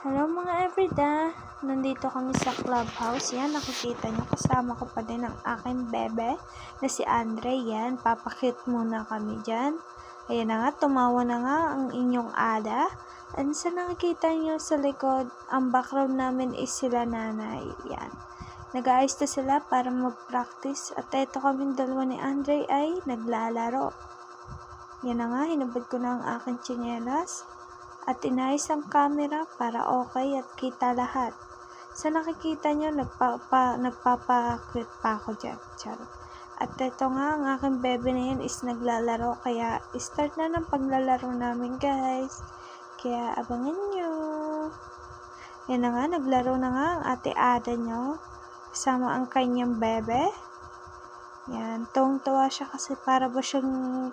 Hello mga everyda! Nandito kami sa clubhouse. Yan, nakikita nyo. Kasama ko pa din ang aking bebe na si Andre. Yan, papakit muna kami dyan. Ayan na nga, tumawa na nga ang inyong ada. And sa nakikita nyo sa likod, ang background namin is sila nanay. Yan. Nag-aayos na sila para mag-practice. At eto kami dalawa ni Andre ay naglalaro. Yan na nga, hinubad ko na ang aking tsinelas. At inayos ang camera para okay at kita lahat. Sa nakikita nyo, nagpapakwit pa ako dyan. Charot. At ito nga, ang aking bebe na yan is naglalaro. Kaya, start na ng paglalaro namin, guys. Kaya, abangan nyo. Yan na nga, naglaro na nga ang ate Ada nyo. Kasama ang kanyang bebe. Yan, tuwang-tuwa siya kasi para ba siyang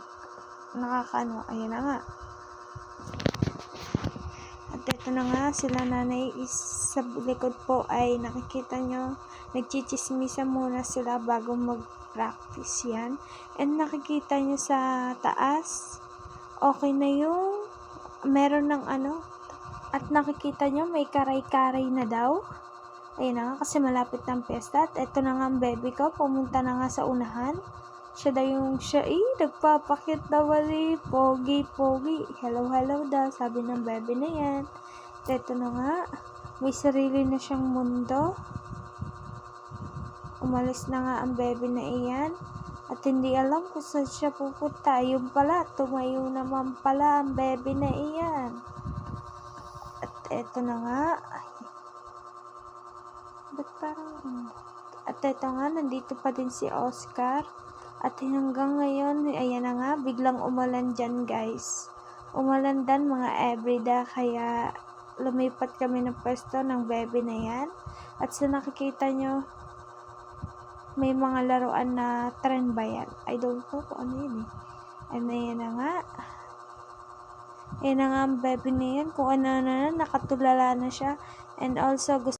nakakano. Ayan na nga. Ito na nga, sila nanay is sa likod po ay nakikita nyo, nagchichismisa muna sila bago mag-practice yan. And nakikita nyo sa taas, okay na yung, meron ng ano, at nakikita nyo may karay-karay na daw. Ayun na nga, kasi malapit ng piyesta. At ito na nga ang baby ko, pumunta na nga sa unahan. Siya nagpapakit na wali, pogi. Hello daw, sabi ng baby na yan. Ito na nga, may sarili na siyang mundo. Umalis na nga ang baby na iyan. At hindi alam kung saan siya pupunta. Yung pala, tumayo naman pala ang baby na iyan. At ito na nga, At ito nga, nandito pa din si Oscar. At hanggang ngayon, ayan na nga, biglang umulan dyan, guys. Umulan din mga everyday, kaya lumipat kami ng pwesto ng baby na yan. At sa nakikita nyo, may mga laruan na trend ba yan? I don't know kung ano yun eh. And ayan na nga. Ayan na nga ang baby na yan. Kung ano na, nakatulala na siya. And also, gusto